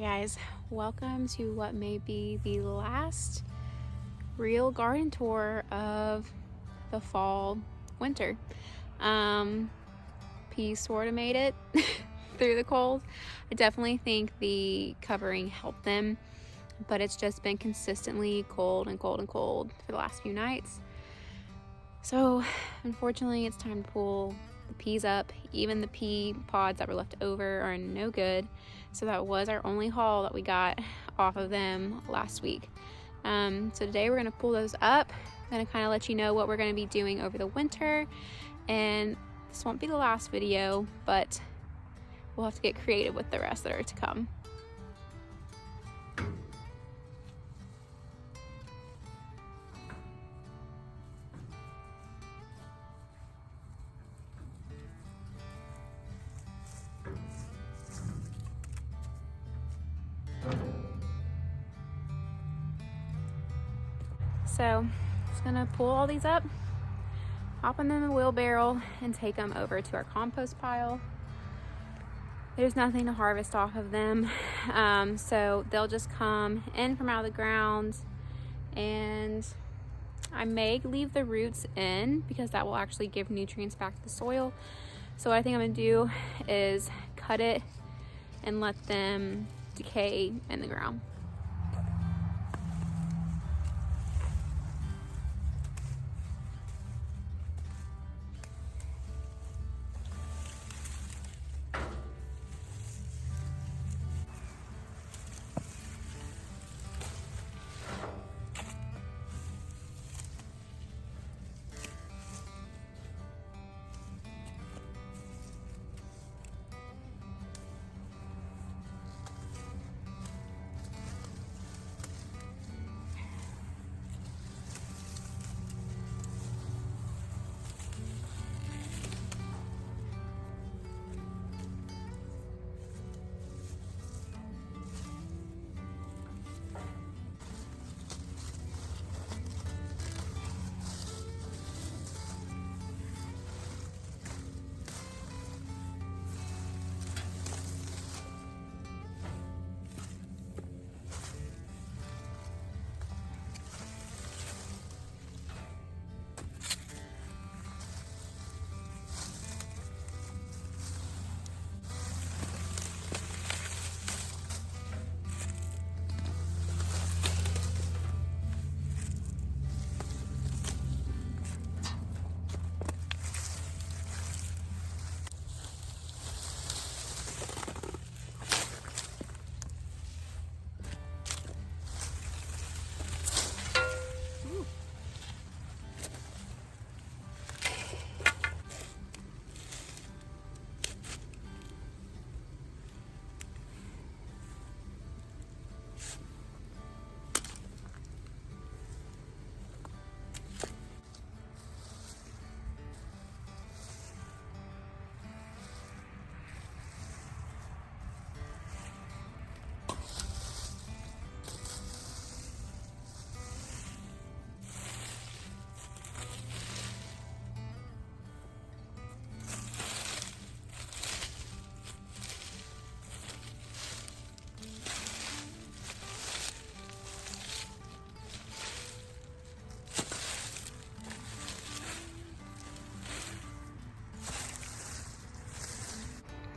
guys, welcome to what may be the last real garden tour of the fall winter. Peas sort of made it through the cold. I definitely think the covering helped them, but it's just been consistently cold and cold and cold for the last few nights. So unfortunately it's time to pull the peas up. Even the pea pods that were left over are no good. So that was our only haul that we got off of them last week. So today we're gonna pull those up. I'm gonna kind of let you know what we're gonna be doing over the winter. And this won't be the last video, but we'll have to get creative with the rest that are to come. So just gonna pull all these up, hop them in the wheelbarrow, and take them over to our compost pile. There's nothing to harvest off of them, so they'll just come in from out of the ground, and I may leave the roots in because that will actually give nutrients back to the soil. So what I think I'm gonna do is cut it and let them decay in the ground.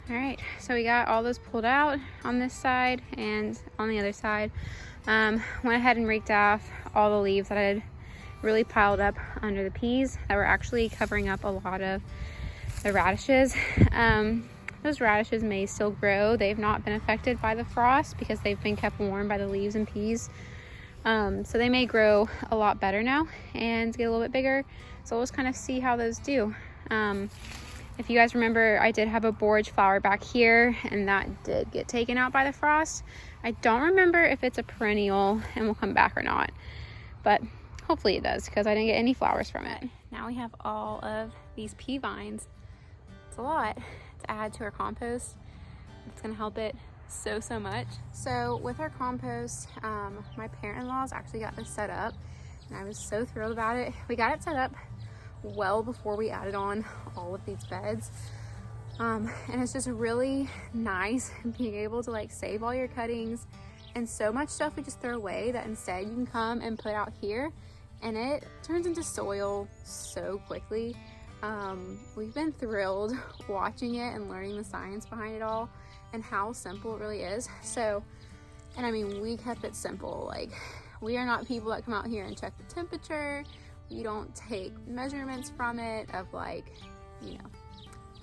All right, so we got all those pulled out on this side and on the other side. Went ahead and raked off all the leaves that had really piled up under the peas that were actually covering up a lot of the radishes. Those radishes may still grow. They've not been affected by the frost because they've been kept warm by the leaves and peas. So they may grow a lot better now and get a little bit bigger. So we'll just kind of see how those do. If you guys remember, I did have a borage flower back here, and that did get taken out by the frost. I don't remember if it's a perennial and will come back or not, but hopefully it does because I didn't get any flowers from it. Now we have all of these pea vines. It's a lot to add to our compost. It's gonna help it so much. So with our compost, my parent-in-laws actually got this set up, and I was so thrilled about it. We got it set up well before we added on all of these beds. And it's just really nice being able to like save all your cuttings, and so much stuff we just throw away that instead you can come and put out here and it turns into soil so quickly. We've been thrilled watching it and learning the science behind it all and how simple it really is. So, and I mean, we kept it simple. Like, we are not people that come out here and check the temperature. We don't take measurements from it of like, you know,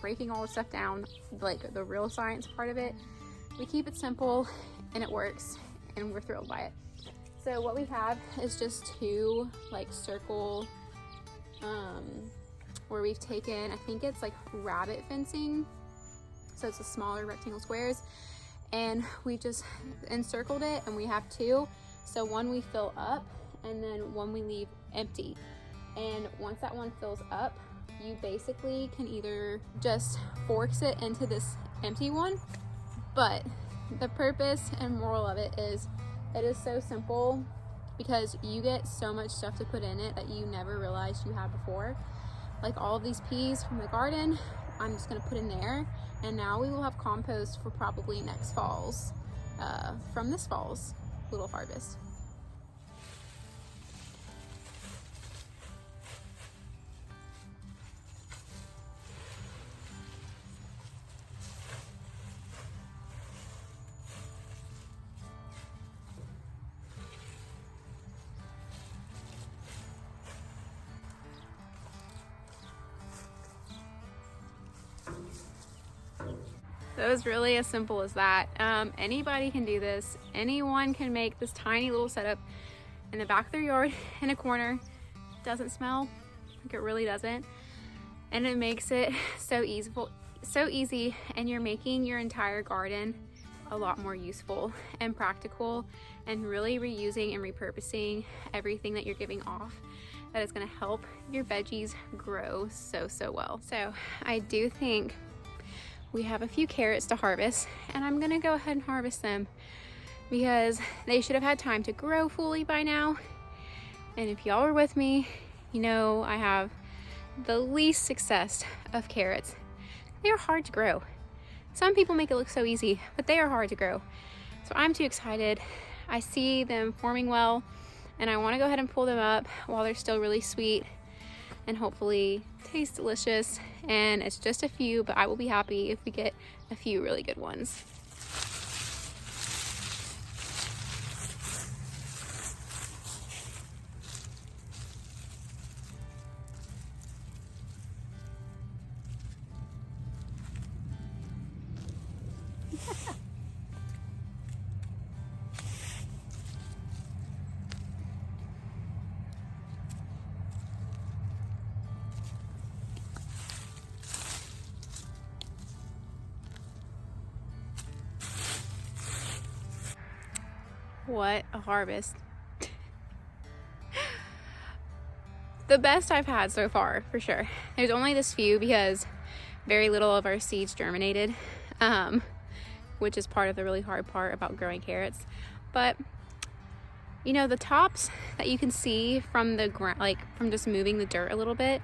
breaking all the stuff down, like the real science part of it. We keep it simple and it works, and we're thrilled by it. So what we have is just two like circle, where we've taken, I think it's like rabbet fencing. So it's the smaller rectangle squares, and we just encircled it, and we have two. So one we fill up and then one we leave empty. And once that one fills up, you basically can either just forks it into this empty one, but the purpose and moral of it is so simple because you get so much stuff to put in it that you never realized you had before. Like all of these peas from the garden, I'm just gonna put in there, and now we will have compost for probably next fall's, from this fall's little harvest. So it was really as simple as that. Anybody can do this. Anyone can make this tiny little setup in the back of their yard in a corner. Doesn't smell, like it really doesn't. And it makes it so easy, and you're making your entire garden a lot more useful and practical, and really reusing and repurposing everything that you're giving off. That is gonna help your veggies grow so well. So I do think we have a few carrots to harvest, and I'm gonna go ahead and harvest them because they should have had time to grow fully by now. And if y'all were with me, you know I have the least success of carrots. They are hard to grow. Some people make it look so easy, but they are hard to grow. So I'm too excited. I see them forming well, and I wanna go ahead and pull them up while they're still really sweet and hopefully taste delicious. And it's just a few, but I will be happy if we get a few really good ones. What a harvest. The best I've had so far, for sure. There's only this few because very little of our seeds germinated, which is part of the really hard part about growing carrots. But you know, the tops that you can see from the ground, like from just moving the dirt a little bit,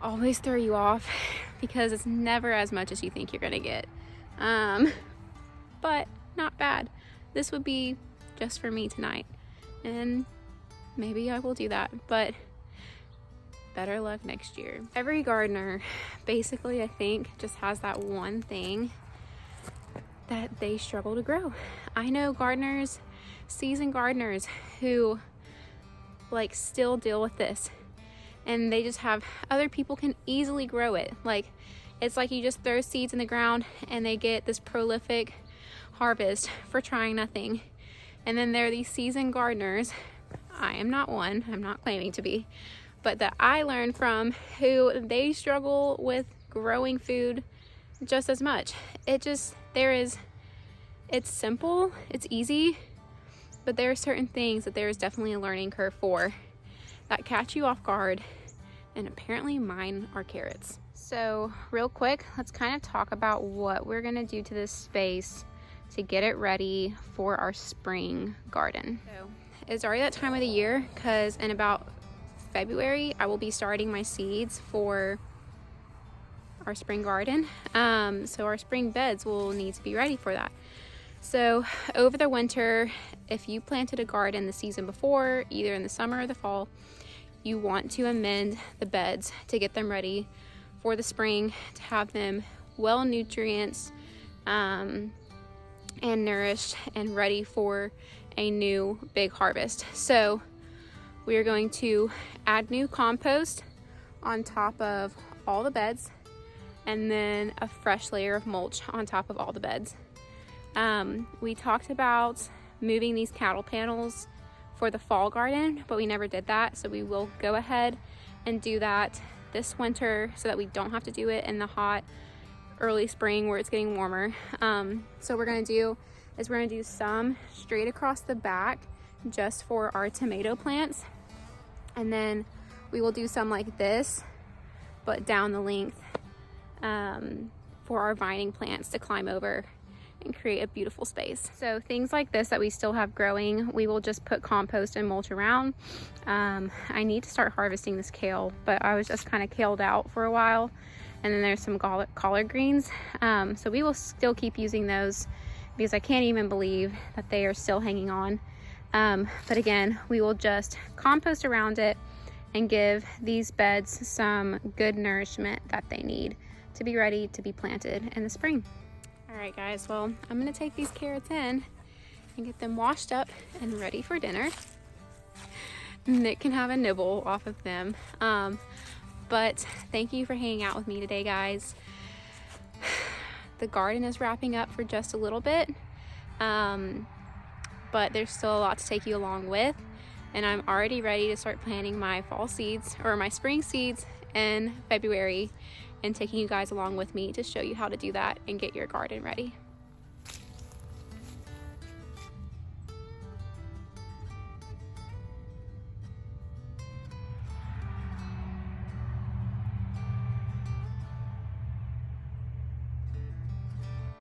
always throw you off because it's never as much as you think you're gonna get. But not bad. This would be just for me tonight, and maybe I will do that, but better luck next year. Every gardener basically, I think, just has that one thing that they struggle to grow. I know gardeners, seasoned gardeners, who like still deal with this, and they just have, other people can easily grow it. Like, it's like you just throw seeds in the ground and they get this prolific harvest for trying nothing. And then there are these seasoned gardeners, I am not one, I'm not claiming to be, but that I learned from, who they struggle with growing food just as much. It's simple, it's easy, but there are certain things that there is definitely a learning curve for that catch you off guard, and apparently mine are carrots. So real quick, let's kind of talk about what we're gonna do to this space to get it ready for our spring garden. So it's already that time of the year, because in about February I will be starting my seeds for our spring garden. So our spring beds will need to be ready for that. So over the winter, if you planted a garden the season before, either in the summer or the fall, you want to amend the beds to get them ready for the spring, to have them well nutrients and nourished and ready for a new big harvest. So we are going to add new compost on top of all the beds, and then a fresh layer of mulch on top of all the beds. We talked about moving these cattle panels for the fall garden, but we never did that. So we will go ahead and do that this winter so that we don't have to do it in the hot early spring where it's getting warmer. So we're gonna do some straight across the back just for our tomato plants. And then we will do some like this, but down the length for our vining plants to climb over and create a beautiful space. So things like this that we still have growing, we will just put compost and mulch around. I need to start harvesting this kale, but I was just kind of kaled out for a while. And then there's some collard greens. So we will still keep using those because I can't even believe that they are still hanging on. But again, we will just compost around it and give these beds some good nourishment that they need to be ready to be planted in the spring. All right guys, well, I'm gonna take these carrots in and get them washed up and ready for dinner. Nick can have a nibble off of them. But thank you for hanging out with me today, guys. The garden is wrapping up for just a little bit, but there's still a lot to take you along with, and I'm already ready to start planting my fall seeds or my spring seeds in February and taking you guys along with me to show you how to do that and get your garden ready.